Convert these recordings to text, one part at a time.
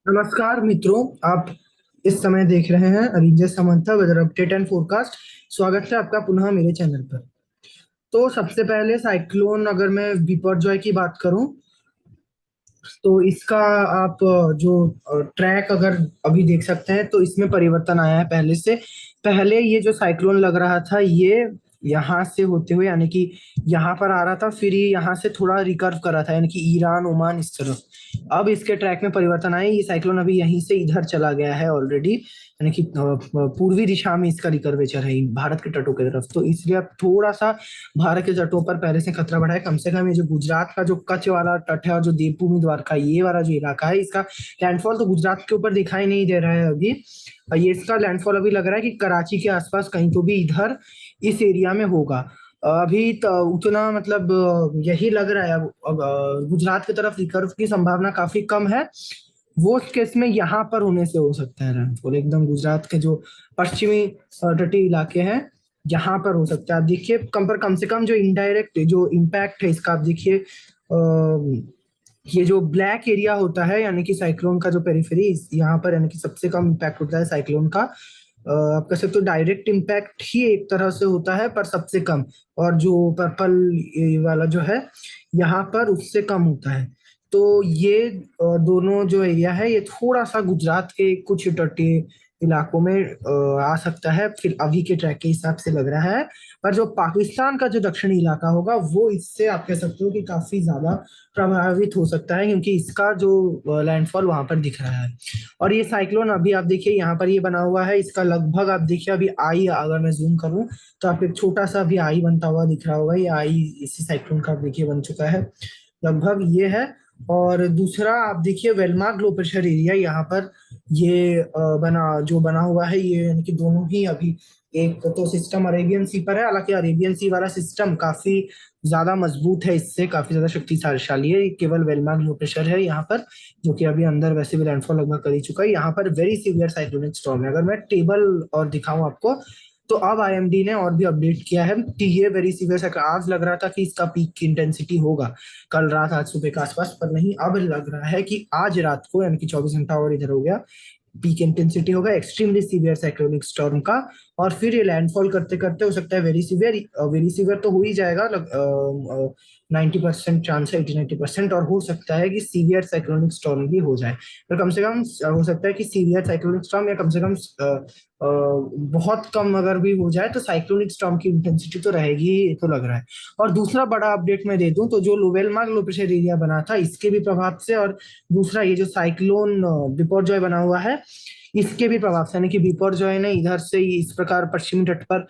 नमस्कार मित्रों। आप इस समय देख रहे हैं Arinjay Samanta weather update and forecast. स्वागत है आपका पुनः मेरे चैनल पर। तो सबसे पहले साइक्लोन, अगर मैं बिपरजॉय की बात करूं तो इसका आप जो ट्रैक अगर अभी देख सकते हैं तो इसमें परिवर्तन आया है पहले से। पहले ये जो साइक्लोन लग रहा था ये यहाँ से होते हुए यानी कि यहाँ पर आ रहा था, फिर ये यहाँ से थोड़ा रिकर्व कर रहा था यानी कि ईरान ओमान इस तरफ। अब इसके ट्रैक में परिवर्तन आया, ये साइक्लोन अभी यहीं से इधर चला गया है ऑलरेडी, यानी कि पूर्वी दिशा में इसका रिकर्वेचर है भारत के तटों की तरफ। तो इसलिए अब थोड़ा सा भारत के तटों पर पहले से खतरा बढ़ा है। कम से कम ये जो गुजरात का जो कच्छ वाला तट है और जो देवभूमि द्वारका ये वाला जो इलाका है, इसका लैंडफॉल तो गुजरात के ऊपर दिखाई नहीं दे रहा है अभी। ये इसका लैंडफॉल अभी लग रहा है कि कराची के आसपास कहीं तो भी इधर इस एरिया में होगा। अभी तो उतना मतलब यही लग रहा है। अब गुजरात की तरफ रिकर्व की संभावना काफी कम है। वो केस में यहाँ पर होने से हो सकता है लैंडफॉल एकदम गुजरात के जो पश्चिमी तटीय इलाके हैं यहाँ पर हो सकता है। आप देखिए कम से कम जो इनडायरेक्ट जो इम्पैक्ट है इसका, आप देखिए ये जो ब्लैक एरिया होता है यानी कि साइक्लोन का जो पेरिफेरी यहाँ पर यानी कि सबसे कम इम्पैक्ट होता है साइक्लोन का। आप कह सकते हो डायरेक्ट इम्पैक्ट ही एक तरह से होता है पर सबसे कम। और जो पर्पल वाला जो है यहाँ पर उससे कम होता है। तो ये दोनों जो एरिया है ये थोड़ा सा गुजरात के कुछ तटीय इलाकों में आ सकता है फिर अभी के ट्रैक के हिसाब से लग रहा है। पर जो पाकिस्तान का जो दक्षिणी इलाका होगा वो इससे आप कह सकते हो कि काफी ज्यादा प्रभावित हो सकता है, क्योंकि इसका जो लैंडफॉल वहां पर दिख रहा है। और ये साइक्लोन अभी आप देखिए यहाँ पर ये बना हुआ है, इसका लगभग आप देखिए अभी आई, अगर मैं जूम करूं तो आपको एक छोटा सा भी आई बनता हुआ दिख रहा होगा। ये आई इसी साइक्लोन का देखिए बन चुका है, लगभग ये है। और दूसरा आप देखिए वेलमार्क लो प्रेशर एरिया यहाँ पर ये बना हुआ है ये, यानी कि दोनों ही अभी एक तो सिस्टम अरेबियन सी पर है। हालांकि अरेबियन सी वाला सिस्टम काफी ज्यादा मजबूत है, इससे काफी ज्यादा शक्तिशाली है। ये केवल वेलमार्क लो प्रेशर है यहाँ पर, जो कि अभी अंदर वैसे भी लैंडफॉल लगभग कर ही चुका है। यहाँ पर वेरी सीवियर साइक्लोनिक स्टॉर्म है। अगर मैं टेबल और दिखाऊं आपको तो अब आईएमडी ने और भी अपडेट किया है कि ये वेरी सीवियर साइक्लोन, आज लग रहा था कि इसका पीक की इंटेंसिटी होगा कल रात आज सुबह के आसपास, पर नहीं, अब लग रहा है कि आज रात को यानी कि 24 घंटा और इधर हो गया, पीक इंटेंसिटी होगा एक्सट्रीमली सीवियर साइक्लोनिक स्टॉर्म का। और फिर ये लैंडफॉल करते करते हो सकता है वेरी सीवियर, वेरी सीवियर तो हो ही जाएगा, 90% चांस है, 80-90%, और हो सकता है कि सीवियर साइक्लोनिक स्टॉर्म भी हो जाए। तो कम से कम हो सकता है कि सीवियर साइक्लोनिक स्टॉर्म या कम से कम बहुत कम अगर भी हो जाए तो साइक्लोनिक स्टॉर्म की इंटेंसिटी तो रहेगी ही, ये तो लग रहा है। और दूसरा बड़ा अपडेट मैं दे दूं तो जो लोवेलमार्क लो प्रेशर एरिया बना था इसके भी प्रभाव से, और दूसरा ये जो साइक्लोन बिपरजॉय बना हुआ है इसके भी प्रभाव से, यानी कि बिपरजॉय ने इधर से ही इस प्रकार पश्चिमी तट पर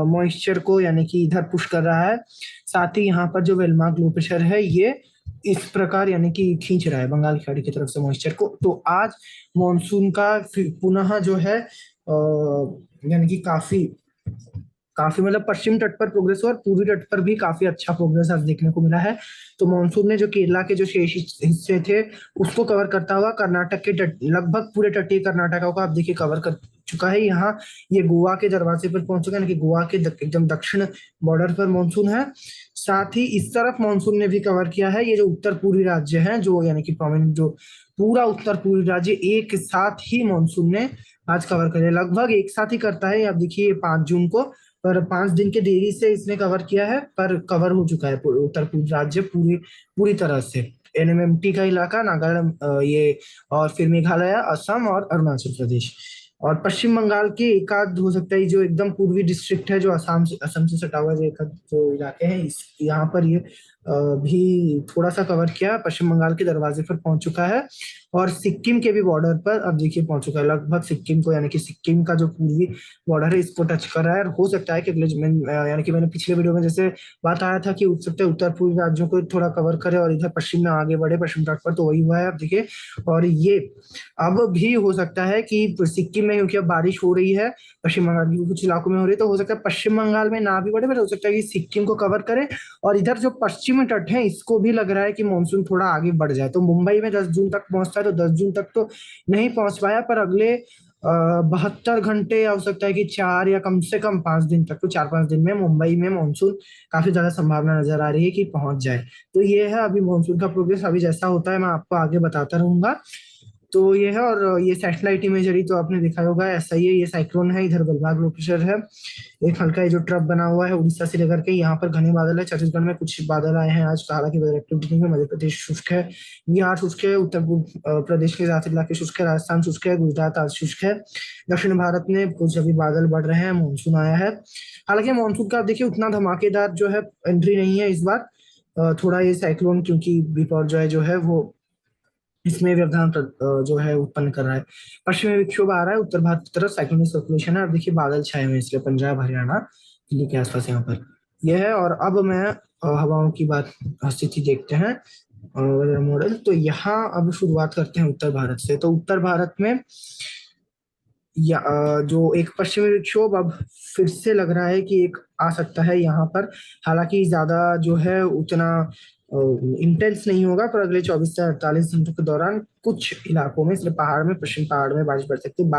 मॉइस्चर को यानी कि इधर पुश कर रहा है। साथ ही यहाँ पर जो वेलमार्क लो प्रेशर है ये इस प्रकार यानी कि खींच रहा है बंगाल की खाड़ी की तरफ से मॉइस्चर को। तो आज मॉनसून का पुनः जो है यानी कि काफी काफी मतलब पश्चिम तट पर प्रोग्रेस हुआ और पूर्वी तट पर भी काफी अच्छा प्रोग्रेस आज देखने को मिला है। तो मानसून ने जो केरला के जो शेष हिस्से थे उसको कवर करता हुआ कर्नाटक के लगभग पूरे तटीय कर्नाटका को आप देखिए कवर कर चुका है। यहाँ ये गोवा के दरवाजे पर पहुंच चुका है, यानी कि गोवा के एकदम दक्षिण बॉर्डर पर मानसून है। साथ ही इस तरफ मानसून ने भी कवर किया है ये जो उत्तर पूर्वी राज्य है, जो यानी कि प्रोमिनेंट जो पूरा उत्तर पूर्वी राज्य एक साथ ही मानसून ने आज कवर करे, लगभग एक साथ ही करता है। आप देखिए 5 जून को, पर 5 दिन के देरी से इसने कवर किया है, पर कवर हो चुका है उत्तर पूर्व राज्य पूरी पूरी तरह से। एनएमएमटी का इलाका नागालैंड, ये और फिर मेघालय, असम और अरुणाचल प्रदेश और पश्चिम बंगाल के एक आध हो सकता है जो एकदम पूर्वी डिस्ट्रिक्ट है जो असम से सटा हुआ जो एक आध जो इलाके हैं इस यहाँ पर ये भी थोड़ा सा कवर किया, पश्चिम बंगाल के दरवाजे पर पहुंच चुका है। और सिक्किम के भी बॉर्डर पर अब देखिए पहुंच चुका है, लगभग सिक्किम को यानी कि सिक्किम का जो पूर्वी बॉर्डर है इसको टच कर रहा है। और हो सकता है कि यानी कि मैंने पिछले वीडियो में जैसे बात आया था कि हो सकता है उत्तर पूर्वी राज्यों को थोड़ा कवर करे और इधर पश्चिम में आगे बढ़े पश्चिम तट पर, तो वही हुआ है अब देखिए। और ये अब भी हो सकता है कि सिक्किम में, क्योंकि अब बारिश हो रही है पश्चिम बंगाल के कुछ इलाकों में हो रही है, तो हो सकता है पश्चिम बंगाल में ना भी बढ़े, पर हो सकता है कि सिक्किम को कवर करे। और इधर जो पश्चिमी तट है इसको भी लग रहा है कि मानसून थोड़ा आगे बढ़ जाए, तो मुंबई में 10 जून तक पहुंचता है, तो 10 जून तक तो नहीं पहुंच पाया, पर अगले 72 घंटे या हो सकता है कि 4 या कम से कम 5 दिन तक, तो 4-5 दिन में मुंबई में मानसून काफी ज्यादा संभावना नजर आ रही है कि पहुंच जाए। तो ये है अभी मानसून का प्रोग्रेस, अभी जैसा होता है मैं आपको आगे बताता रहूंगा। तो ये है। और ये सैटेलाइट इमेजरी तो आपने देखा होगा, ऐसा ही है, ये साइक्लोन है, इधर बलभाग लो प्रेशर है, एक हल्का ये जो ट्रफ बना हुआ है उड़ीसा से लेकर के यहाँ पर घने बादल है, छत्तीसगढ़ में कुछ बादल आए हैं आज, हालांकि वेदर एक्टिविटी नहीं है, मध्य प्रदेश शुष्क है, बिहार शुष्क है, उत्तर पूर्व प्रदेश के ज्यादातर इलाके शुष्क है, राजस्थान शुष्क है, गुजरात आज शुष्क है, दक्षिण भारत में कुछ अभी बादल बढ़ रहे हैं, मानसून आया है। हालांकि मानसून का आप देखिए उतना धमाकेदार जो है एंट्री नहीं है इस बार, थोड़ा ये साइक्लोन क्योंकि बिपरजॉय जो है वो इसमें व्यवधान जो है उत्पन्न कर रहा है। पश्चिमी विक्षोभ आ रहा है उत्तर भारत की तरफ, साइक्लोनिक सर्कुलेशन है, और देखिए बादल छाए हुए हैं इसलिए पंजाब हरियाणा दिल्ली के आसपास यहाँ पर यह है। और अब मैं हवाओं की बात स्थिति देखते हैं वेदर मॉडल। तो यहाँ अब शुरुआत करते हैं उत्तर भारत से। तो उत्तर भारत में जो एक पश्चिमी विक्षोभ अब फिर से लग रहा है कि एक आ सकता है यहाँ पर, हालांकि ज्यादा जो है उतना इंटेंस नहीं होगा, पर अगले 24 से 48 घंटों के दौरान कुछ इलाकों में, इसलिए पहाड़ में, पश्चिम पहाड़ में बारिश पड़ सकती है।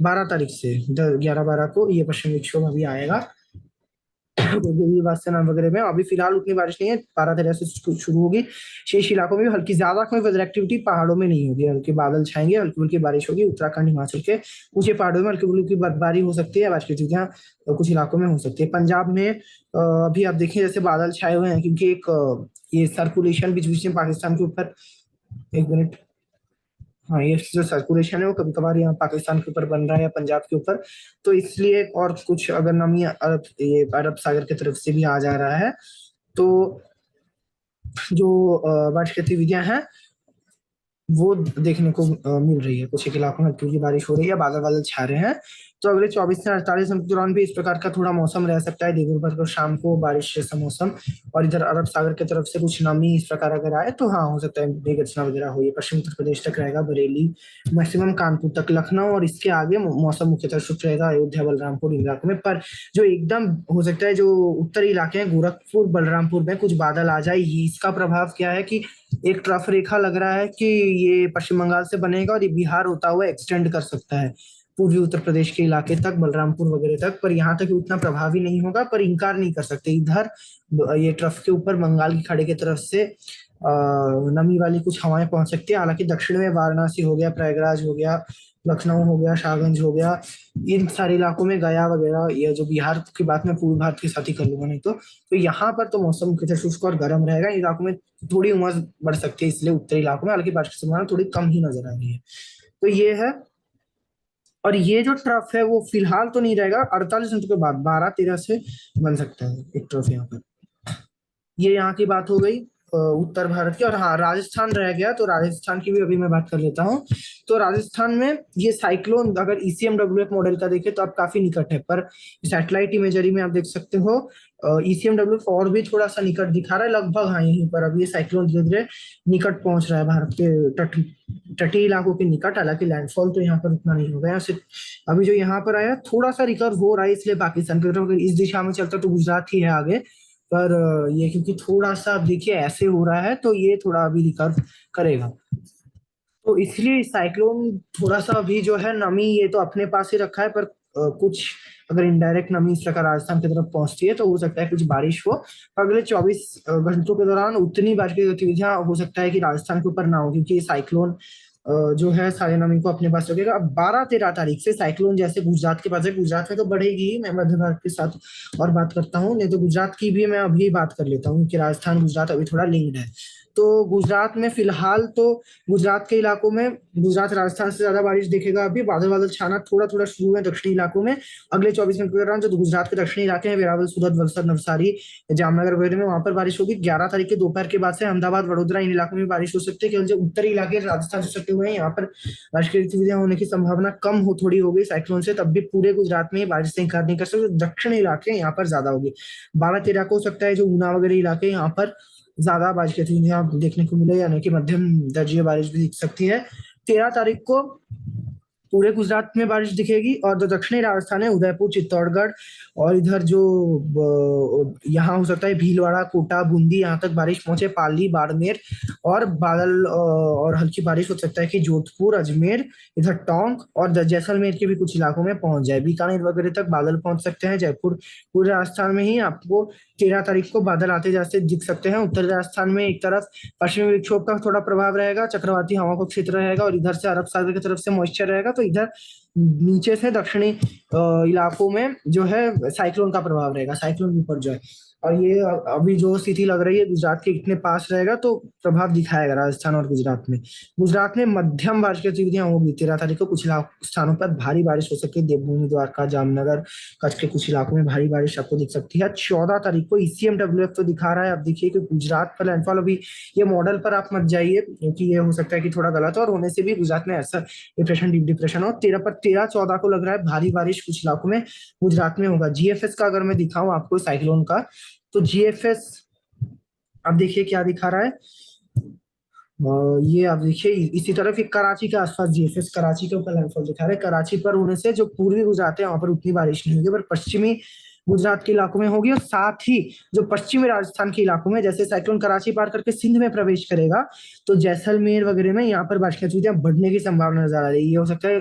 12 तारीख से 11-12 को ये पश्चिमी विक्षोभ अभी आएगा दिल्ली वास्तानाम वगैरह में। अभी फिलहाल उतनी बारिश नहीं है, 12 तारीख से शुरू होगी, शेष इलाकों में भी हल्की, ज्यादा कोई वेदर एक्टिविटी पहाड़ों में नहीं होगी, हल्के बादल छाएंगे, हल्की फुल्की बारिश होगी, उत्तराखंड हिमाचल के ऊंचे पहाड़ों में हल्की फुल्की बर्फबारी हो सकती है, बारिश की चीजें कुछ इलाकों में हो सकती है। पंजाब में अभी आप देखें जैसे बादल छाए हुए हैं, क्योंकि एक ये सर्कुलेशन बीच बीच में पाकिस्तान के ऊपर, एक मिनट, हाँ ये जो सर्कुलेशन है वो कभी कभार यहाँ पाकिस्तान के ऊपर बन रहा है या पंजाब के ऊपर, तो इसलिए और कुछ अगर नमी अरब सागर की तरफ से भी आ जा रहा है, तो जो बारिश की गतिविधियां हैं वो देखने को मिल रही है, कुछ एक इलाकों में हल्की हल्की बारिश हो रही है, बादल बादल छा रहे हैं। तो अगले 24 से 48 घंटे के दौरान भी इस प्रकार का थोड़ा मौसम रह सकता है, दोपहर को शाम को बारिश जैसा मौसम, और इधर अरब सागर की तरफ से कुछ नमी इस प्रकार अगर आए तो हाँ हो सकता है मेघ गर्जना वगैरह हो। ये पश्चिम उत्तर प्रदेश तक रहेगा, बरेली मैक्सिमम कानपुर तक, लखनऊ और इसके आगे मौसम मुख्यतः शुष्क रहेगा, अयोध्या बलरामपुर इन इलाकों में। पर जो एकदम हो सकता है जो उत्तरी इलाके हैं, गोरखपुर बलरामपुर में कुछ बादल आ जाए, ये इसका प्रभाव क्या है कि एक ट्रफ रेखा लग रहा है कि ये पश्चिम बंगाल से बनेगा और ये बिहार होता हुआ एक्सटेंड कर सकता है पूर्वी उत्तर प्रदेश के इलाके तक, बलरामपुर वगैरह तक, पर यहाँ तक उतना प्रभावी नहीं होगा। पर इनकार नहीं कर सकते, इधर ये ट्रफ के ऊपर बंगाल की खाड़ी की तरफ से नमी वाली कुछ हवाएं पहुंच सकती है। हालांकि दक्षिण में वाराणसी हो गया, प्रयागराज हो गया, लखनऊ हो गया, शाहगंज हो गया, इन सारे इलाकों में, गया वगैरह, ये जो बिहार की बात मैं पूर्वी भारत के साथ ही कर लूंगा, नहीं तो यहाँ पर तो मौसम मुख्यतः शुष्क और गर्म रहेगा। इन इलाकों में थोड़ी उमस बढ़ सकती है, इसलिए उत्तरी इलाकों में हालांकि बारिश की संभावना थोड़ी कम ही नजर आ रही है। तो ये है। और ये जो ट्रफ है वो फिलहाल तो नहीं रहेगा, 48 घंटों के बाद 12-13 से बन सकता है एक ट्रफ यहाँ पर। ये यहाँ की बात हो गई उत्तर भारत की। और हाँ राजस्थान रह गया, तो राजस्थान की भी अभी मैं बात कर लेता हूँ। तो राजस्थान में ये साइक्लोन अगर ईसीएमडब्ल्यूएफ मॉडल का देखें तो अब काफी निकट है, पर सैटेलाइट इमेजरी में आप देख सकते हो ईसीएमडब्ल्यूएफ और भी थोड़ा सा निकट दिखा रहा है, लगभग हाँ यहीं पर अब ये साइक्लोन धीरे धीरे निकट पहुंच रहा है भारत के तटीय इलाकों के निकट। हालांकि लैंडफॉल तो यहाँ पर उतना नहीं होगा, यहाँ से अभी जो यहाँ पर आया थोड़ा सा रिकवर हो रहा है, इसलिए पाकिस्तान की तरफ इस दिशा में चलता तो गुजरात ही है आगे। पर ये क्योंकि थोड़ा सा अब देखिए ऐसे हो रहा है, तो ये थोड़ा अभी रिकवर करेगा, तो इसलिए साइक्लोन थोड़ा सा अभी जो है नमी ये तो अपने पास ही रखा है, पर कुछ अगर इनडायरेक्ट नमी इस प्रकार राजस्थान की तरफ पहुंचती है तो हो सकता है कुछ बारिश हो। अगले 24 घंटों के दौरान उतनी बारिश की गतिविधियां हो सकता है कि राजस्थान के ऊपर ना हो, क्योंकि ये साइक्लोन जो है सारे नमी को अपने पास रखेगा। अब 12-13 तारीख से साइक्लोन जैसे गुजरात के पास है, गुजरात में तो बढ़ेगी ही, मैं मध्य भारत के साथ और बात करता हूँ, नहीं तो गुजरात की भी मैं अभी बात कर लेता हूँ कि राजस्थान गुजरात अभी थोड़ा लिंक्ड है। तो गुजरात में फिलहाल तो गुजरात के इलाकों में गुजरात राजस्थान से ज्यादा बारिश दिखेगा, अभी बादल बादल छाना थोड़ा थोड़ा शुरू है दक्षिणी इलाकों में। अगले 24 घंटे के दौरान जो गुजरात के दक्षिणी इलाके हैं, वेरावल, सूरत, वलसाड, नवसारी, जामनगर वगैरह में, वहां पर बारिश होगी। 11 तारीख के दोपहर के बाद से अहमदाबाद, वडोदरा इन इलाकों में बारिश हो सकती है। केवल जो उत्तरी इलाके राजस्थान से सटे हुए हैं यहाँ पर बारिश की गतिविधियां होने की संभावना कम हो थोड़ी हो गई साइक्लोन से, तब भी पूरे गुजरात में बारिश से इंकार नहीं कर सकते। दक्षिणी इलाके यहाँ पर ज्यादा होगी, 12-13 को हो सकता है जो ऊना वगैरह इलाके यहाँ पर ज्यादा बारिश की गतिविधियां देखने को मिले, यानी कि मध्यम दर्जे बारिश भी दिख सकती है। 13 तारीख को पूरे गुजरात में बारिश दिखेगी। और जो दक्षिणी राजस्थान है, उदयपुर, चित्तौड़गढ़ और इधर जो यहाँ हो सकता है भीलवाड़ा, कोटा, बूंदी, यहाँ तक बारिश पहुंचे, पाली, बाड़मेर। और बादल और हल्की बारिश हो सकता है कि जोधपुर, अजमेर, इधर टोंक और जैसलमेर के भी कुछ इलाकों में पहुंच जाए। बीकानेर वगैरह तक बादल पहुंच सकते हैं। जयपुर, पूरे राजस्थान में ही आपको 13 तारीख को बादल आते जाते दिख सकते हैं। उत्तरी राजस्थान में एक तरफ पश्चिमी विक्षोभ का थोड़ा प्रभाव रहेगा, चक्रवाती हवा का क्षेत्र रहेगा और इधर से अरब सागर की तरफ से मॉइस्चर रहेगा, तो इधर नीचे से दक्षिणी इलाकों में जो है साइक्लोन का प्रभाव रहेगा, साइक्लोन ऊपर जो है। और ये अभी जो स्थिति लग रही है गुजरात के इतने पास रहेगा तो प्रभाव दिखाएगा राजस्थान और गुजरात में। गुजरात में मध्यम बारिश की गतिविधियां होगी 13 तारीख को। कुछ स्थानों पर भारी बारिश हो सकती है। देवभूमि, द्वारका, जामनगर, कच्छ के कुछ इलाकों में भारी बारिश आपको दिख सकती है। 14 तारीख को ECMWF तो दिखा रहा है, अब देखिए कि गुजरात पर लैंडफॉल, अभी ये मॉडल पर आप मत जाइए क्योंकि ये हो सकता है कि थोड़ा गलत हो, और होने से भी गुजरात में ऐसा डिप्रेशन, डीप डिप्रेशन हो। 13 14 को लग रहा है भारी बारिश कुछ इलाकों में गुजरात में होगा। GFS का अगर मैं दिखाऊं आपको साइक्लोन का, तो GFS अब देखिए क्या दिखा रहा है। ये आप देखिए इसी तरफ एक कराची के आसपास GFS कराची के ऊपर लैंडफॉल दिखा रहा है। कराची पर होने से जो पूर्वी गुजरात है वहां पर उतनी बारिश नहीं होगी, पर पश्चिमी गुजरात के इलाकों में होगी। और साथ ही जो पश्चिमी राजस्थान के इलाकों में, जैसे साइक्लोन कराची पार करके सिंध में प्रवेश करेगा तो जैसलमेर वगैरह में यहाँ पर बारिश की गतिविधियां बढ़ने की संभावना नजर आ रही है। ये हो सकता है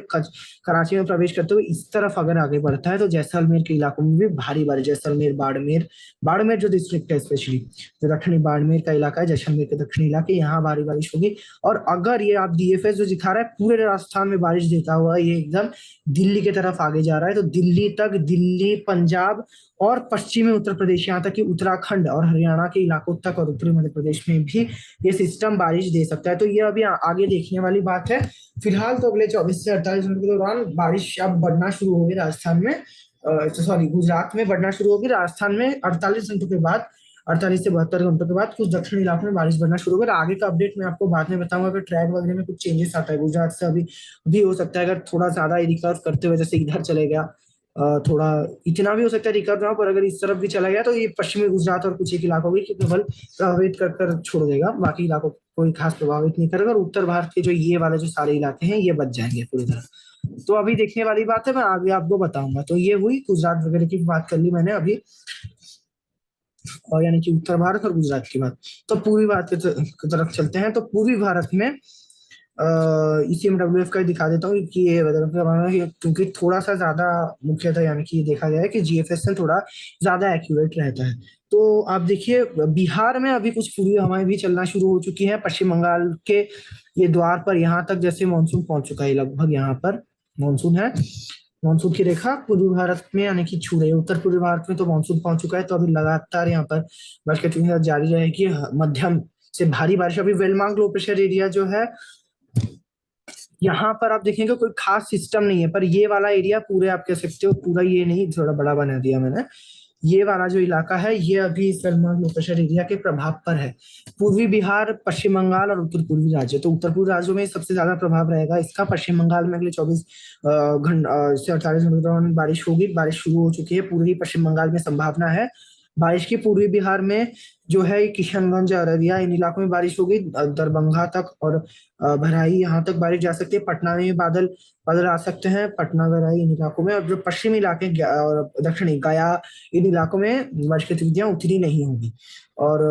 कराची में प्रवेश करते हुए इस तरफ अगर आगे बढ़ता है तो जैसलमेर के इलाकों में भी भारी बारिश, जैसलमेर, बाड़मेर, बाड़मेर जो डिस्ट्रिक्ट है स्पेशली जो दक्षिणी बाड़मेर का इलाका है, जैसलमेर के दक्षिणी इलाके, यहाँ भारी बारिश होगी। और अगर ये आप DFS जो दिखा रहा है पूरे राजस्थान में बारिश देता हुआ ये एकदम दिल्ली की तरफ आगे जा रहा है, तो दिल्ली तक, दिल्ली, पंजाब और पश्चिमी उत्तर प्रदेश, यहाँ तक कि उत्तराखंड और हरियाणा के इलाकों तक और उत्तरी मध्य प्रदेश में भी ये सिस्टम बारिश दे सकता है। तो ये अभी आगे देखने वाली बात है। फिलहाल तो अगले 24 से 48 घंटे के दौरान बारिश अब बढ़ना शुरू होगी राजस्थान में, सॉरी गुजरात में बढ़ना शुरू होगी। राजस्थान में 48 घंटों के बाद, 48 से 72 घंटों के बाद कुछ दक्षिणी इलाकों में बारिश बढ़ना शुरू होगी। आगे का अपडेट मैं आपको बाद में बताऊंगा कि ट्रैक वगैरह में कुछ चेंजेस आता है गुजरात से। अभी भी हो सकता है अगर थोड़ा ज्यादा रिकर्व करते हुए जैसे इधर चले गया, थोड़ा इतना भी हो सकता है रिकर्व ना हो, पर अगर इस तरफ भी चला गया तो ये पश्चिमी गुजरात और कुछ एक इलाकों की केवल प्रभावित कर छोड़ देगा, बाकी इलाकों को कोई खास प्रभावित नहीं करेगा। और उत्तर भारत के जो ये वाले जो सारे इलाके हैं ये बच जाएंगे पूरी तरह। तो अभी देखने वाली बात है, मैं आगे आपको बताऊंगा। तो ये हुई गुजरात वगैरह की बात कर ली मैंने अभी, और यानी कि उत्तर भारत और गुजरात की बात। तो पूरी बात की तरफ चलते हैं। तो पूर्वी भारत में ECMWF का दिखा देता हूँ कि ये क्योंकि थोड़ा सा ज्यादा मुख्यतः यानी कि देखा गया है कि GFS से थोड़ा ज्यादा एक्यूरेट रहता है। तो आप देखिए बिहार में अभी कुछ पूर्वी हवाएं भी चलना शुरू हो चुकी हैं। पश्चिम बंगाल के ये द्वार पर यहाँ तक जैसे मानसून पहुंच चुका है, लगभग यहाँ पर मानसून है। मानसून की रेखा पूर्वी भारत में यानी कि छू रही है। उत्तर पूर्वी भारत में तो मानसून पहुंच चुका है, तो अभी लगातार यहाँ पर बारिश की गतिविधियां जारी रहेगी। मध्यम से भारी बारिश, अभी वेलमांग लो प्रेशर एरिया जो है यहाँ पर आप देखेंगे कोई खास सिस्टम नहीं है, पर ये वाला एरिया पूरे आप कह सकते हो, पूरा ये नहीं, थोड़ा बड़ा बना दिया मैंने, ये वाला जो इलाका है ये अभी सलमान लो प्रेशर एरिया के प्रभाव पर है। पूर्वी बिहार, पश्चिम बंगाल और उत्तर पूर्वी राज्य, तो उत्तर पूर्वी राज्यों में सबसे ज्यादा प्रभाव रहेगा इसका। पश्चिम बंगाल में अगले 24 घंटे से 48 घंटे के दौरान बारिश होगी। बारिश शुरू हो चुकी है, पूर्वी पश्चिम बंगाल में संभावना है बारिश की। पूर्वी बिहार में जो है किशनगंज, अररिया, इन इलाकों में बारिश होगी। दरभंगा तक और बहराई यहाँ तक बारिश जा सकती है। पटना में बादल बादल आ सकते हैं, पटना, बहराई इन इलाकों में। और जो पश्चिमी इलाके और दक्षिणी गया इन इलाकों में बारिश की गतिविधियां उतनी नहीं होगी। और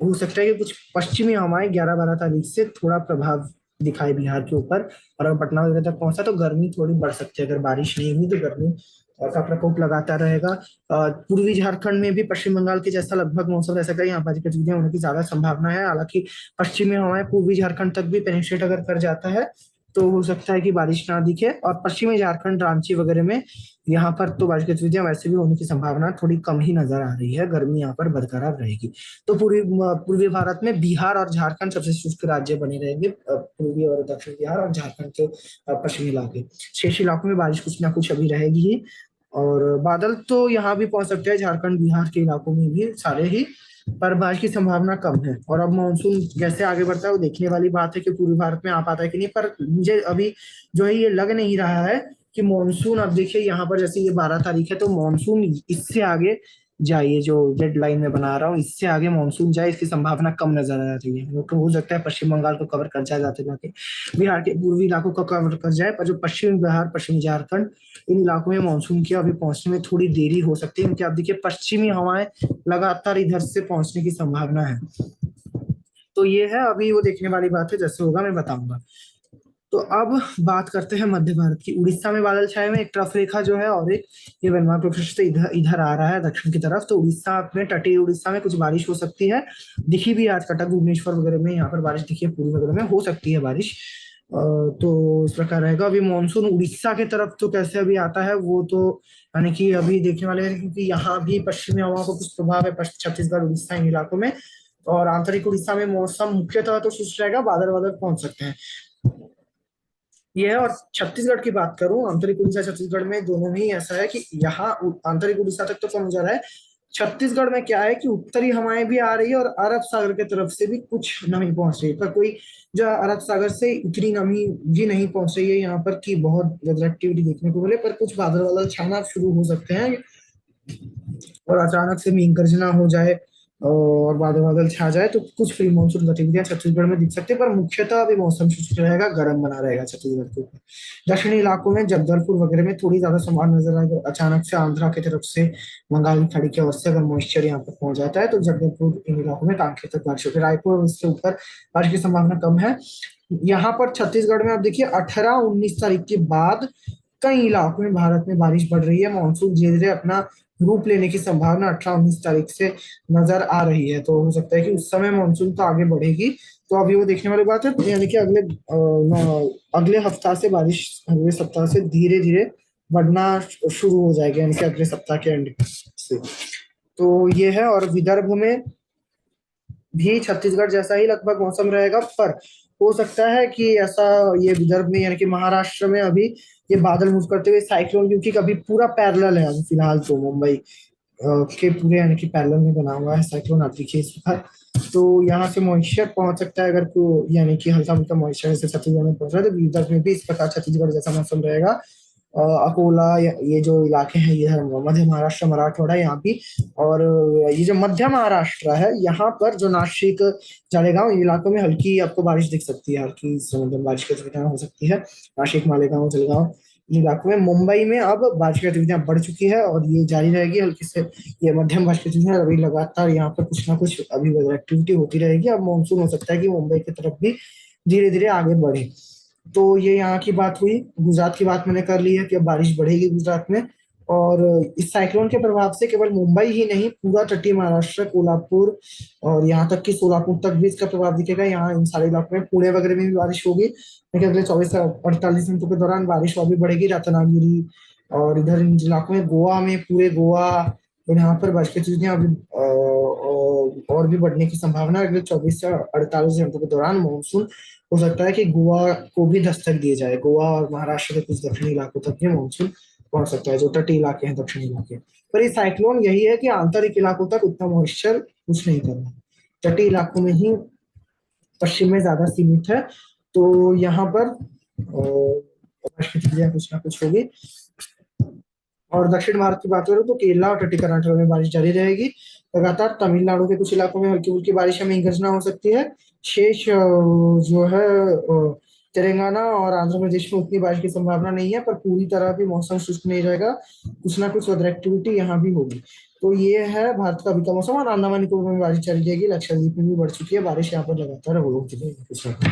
हो सकता है कि कुछ पश्चिमी हवाएं 11-12 तारीख से थोड़ा प्रभाव दिखाए बिहार के ऊपर। और अगर पटना वगैरह तक पहुंचा तो गर्मी थोड़ी बढ़ सकती है। अगर बारिश नहीं हुई तो गर्मी का प्रकोप लगाता रहेगा। पूर्वी झारखंड में भी पश्चिम बंगाल के जैसा लगभग मौसम रह सकता है, यहाँ बारिश की गतिविधियां होने की ज्यादा संभावना है। हालांकि पश्चिमी हवाएं पूर्वी झारखंड तक भी पेनिट्रेट अगर कर जाता है तो हो सकता है कि बारिश ना दिखे। और पश्चिमी झारखंड, रांची वगैरह में यहाँ पर तो बारिश की गतिविधियां वैसे भी होने की संभावना थोड़ी कम ही नजर आ रही है। गर्मी यहाँ पर बरकरार रहेगी। तो पूर्वी भारत में बिहार और झारखंड सबसे शुष्क राज्य बने रहेंगे। पूर्वी और दक्षिण बिहार और झारखंड के पश्चिमी इलाके, शेष इलाकों में बारिश कुछ ना कुछ अभी रहेगी ही। और बादल तो यहाँ भी पहुंच सकते हैं, झारखंड बिहार के इलाकों में भी सारे ही, पर बारिश की संभावना कम है। और अब मानसून जैसे आगे बढ़ता है वो देखने वाली बात है कि पूर्वी भारत में आ पाता है कि नहीं। पर मुझे अभी जो है ये लग नहीं रहा है कि मानसून, अब देखिए यहाँ पर जैसे ये 12 तारीख है तो मानसून इससे आगे जाइए, जो रेड लाइन में बना रहा हूँ, इससे आगे मानसून जाए इसकी संभावना कम नजर आ रही है। तो हो सकता है पश्चिम बंगाल को कवर कर जाए जाते जाते, बिहार के पूर्वी इलाकों को कवर कर जाए, पर जो पश्चिमी बिहार, पश्चिमी झारखंड, इन इलाकों में मानसून की अभी पहुंचने में थोड़ी देरी हो सकती है, क्योंकि आप देखिए पश्चिमी हवाएं लगातार इधर से पहुंचने की संभावना है। तो ये है, अभी वो देखने वाली बात है, जैसे होगा मैं बताऊंगा। तो अब बात करते हैं मध्य भारत की। उड़ीसा में बादल छाए हुए हैं, एक ट्रफ रेखा जो है, और एक ये बंगाल की से इधर इधर आ रहा है दक्षिण की तरफ। तो उड़ीसा में, तटीय उड़ीसा में कुछ बारिश हो सकती है, दिखी भी आज कटक भुवनेश्वर वगैरह में, यहाँ पर बारिश दिखी है, पूर्वी वगैरह में हो सकती है बारिश। तो इस प्रकार रहेगा। अभी मानसून उड़ीसा के तरफ तो कैसे अभी आता है वो तो यानी कि अभी देखने वाले हैं, क्योंकि यहाँ भी पश्चिमी हवा का कुछ प्रभाव है, छत्तीसगढ़ उड़ीसा इन इलाकों में। और आंतरिक उड़ीसा में मौसम मुख्यतः तो शुष्क रहेगा, बादल बादल पहुंच सकते हैं, ये है। और छत्तीसगढ़ की बात करूं, आंतरिक उड़ीसा छत्तीसगढ़ में दोनों में ही ऐसा है कि यहाँ आंतरिक उड़ीसा तक तो कम जा रहा है, छत्तीसगढ़ में क्या है कि उत्तरी हवाएं भी आ रही है और अरब सागर के तरफ से भी कुछ नमी पहुंच रही है, पर कोई जो अरब सागर से उतनी नमी भी नहीं पहुंच रही है यहाँ पर कि बहुत ज्यादा एक्टिविटी देखने को मिले, पर कुछ बादल वादल छाना शुरू हो सकते हैं, और अचानक से मेघ गर्जना हो जाए और बादल बादल छा जाए तो कुछ प्री मानसून गतिविधियां छत्तीसगढ़ में दिख सकती है, पर मुख्यतः अभी मौसम शुष्क रहेगा, गर्म बना रहेगा छत्तीसगढ़ के ऊपर। दक्षिणी इलाकों में जगदलपुर वगैरह में थोड़ी ज्यादा संभावना नजर आएगी, अचानक से आंध्रा की तरफ से बंगाल की खाड़ी की ओर से अगर मॉइस्चर यहाँ पर पहुंच जाता है तो जगदलपुर इन इलाकों में कांकेर तक बारिश होगी। रायपुर और इसके ऊपर बारिश की संभावना कम है। यहाँ पर छत्तीसगढ़ में आप देखिए 18-19 तारीख के बाद कई इलाकों में भारत में बारिश बढ़ रही है, मानसून धीरे धीरे अपना रूप लेने की संभावना 18-19 तारीख से नजर आ रही है। तो हो सकता है कि उस समय मानसून तो आगे बढ़ेगी। तो अभी वो देखने वाली बात है, यानी कि अगले हफ्ता से बारिश, अगले सप्ताह से धीरे धीरे बढ़ना शुरू हो जाएगी, यानी कि अगले सप्ताह के एंड से। तो ये है। और विदर्भ में भी छत्तीसगढ़ जैसा ही लगभग मौसम रहेगा, पर हो सकता है कि ऐसा, ये विदर्भ में यानी कि महाराष्ट्र में अभी ये बादल मूव करते हुए साइक्लोन, क्योंकि कभी पूरा पैरेलल है अभी फिलहाल तो मुंबई के पूरे यानी कि पैरेलल में बना हुआ है साइक्लोन, आप देखिए इस प्रकार। तो यहाँ से मॉइस्चर पहुंच सकता है, अगर को यानी कि हल्का फुल्का मॉइस्चर से छत्तीसगढ़ में पहुंच रहा है, तो विदर्भ में भी इस प्रकार छत्तीसगढ़ जैसा मौसम रहेगा। अकोला, ये जो इलाके हैं, ये मध्य महाराष्ट्र, मराठवाड़ा यहाँ भी। और ये जो मध्य महाराष्ट्र है, यहाँ पर जो नासिक, जळगांव, इन इलाकों में हल्की आपको बारिश दिख सकती है, हल्की समुद्र बारिश की गतिविधियां हो सकती है। नासिक, मालेगांव, जलगांव, इन इलाकों में। मुंबई में अब बारिश की गतिविधियां बढ़ चुकी है और ये जारी रहेगी हल्की से, ये मध्यम बारिश की गतिविधियां अभी लगातार यहाँ पर कुछ ना कुछ अभी एक्टिविटी होती रहेगी। अब मानसून हो सकता है कि मुंबई की तरफ भी धीरे धीरे आगे बढ़े। तो ये यहाँ की बात हुई। गुजरात की बात मैंने कर ली है कि अब बारिश बढ़ेगी गुजरात में। और इस साइक्लोन के प्रभाव से केवल मुंबई ही नहीं, पूरा तटीय महाराष्ट्र, कोल्हापुर और यहाँ तक कि सोलापुर तक भी इसका प्रभाव दिखेगा। यहाँ इन सारे इलाकों में, पुणे वगैरह में भी बारिश होगी, लेकिन अगले 24 से 48 घंटों के दौरान बारिश और भी बढ़ेगी। रत्नागिरी और इधर इन इलाकों में, गोवा में, पूरे गोवा और यहाँ पर बारिश की स्थितियां अभी और भी बढ़ने की संभावना है। अगले 24 से 48 घंटों के दौरान मानसून हो सकता है कि गोवा को भी दस्तक दिए जाए, गोवा और महाराष्ट्र के कुछ दक्षिणी इलाकों तक भी मानसून पहुंच सकता है, जो तटीय इलाके हैं, दक्षिणी इलाके। पर ये साइक्लोन यही है कि आंतरिक इलाकों तक उतना मॉइस्चर कुछ नहीं कर रहा, तटीय इलाकों में ही, पश्चिम में ज्यादा सीमित है। तो यहाँ पर कुछ ना कुछ होगी। और दक्षिण भारत की बात करूं तो केरला और तटीय कर्नाटक में बारिश जारी रहेगी लगातार। तमिलनाडु के कुछ इलाकों में हल्की फुल्की बारिश में गर्जना हो सकती है। शेष जो है तेलंगाना और आंध्र प्रदेश में उतनी बारिश की संभावना नहीं है, पर पूरी तरह भी मौसम शुष्क नहीं रहेगा, कुछ ना कुछ वेदर एक्टिविटी यहाँ भी होगी। तो ये है भारत का अभी का मौसम। और अंडमान निकोबार में बारिश जारी रहेगी, लक्षद्वीप में भी बढ़ चुकी है बारिश, यहाँ पर लगातार हो चुकी है कुछ ना कुछ।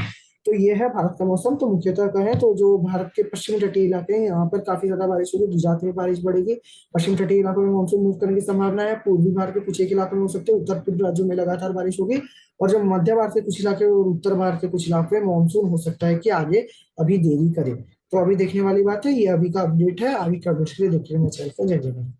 तो ये है भारत का मौसम। तो मुख्यतः कहें तो जो भारत के पश्चिमी तटीय इलाके हैं, यहाँ पर काफी ज्यादा बारिश होगी, गुजरात में बारिश बढ़ेगी, पश्चिम तटीय इलाकों में मानसून मूव करने की संभावना है, पूर्वी भारत के कुछ एक इलाकों में हो सकते हैं, उत्तर पूर्व राज्यों में लगातार बारिश होगी। और जो मध्य भारत के कुछ इलाके और उत्तर भारत के कुछ इलाकों में मानसून हो सकता है कि आगे अभी देरी करे। तो अभी देखने वाली बात है, ये अभी का अपडेट है, आगे का अपडेट के लिए देखिए मेरे चैनल को। जय जय भारत।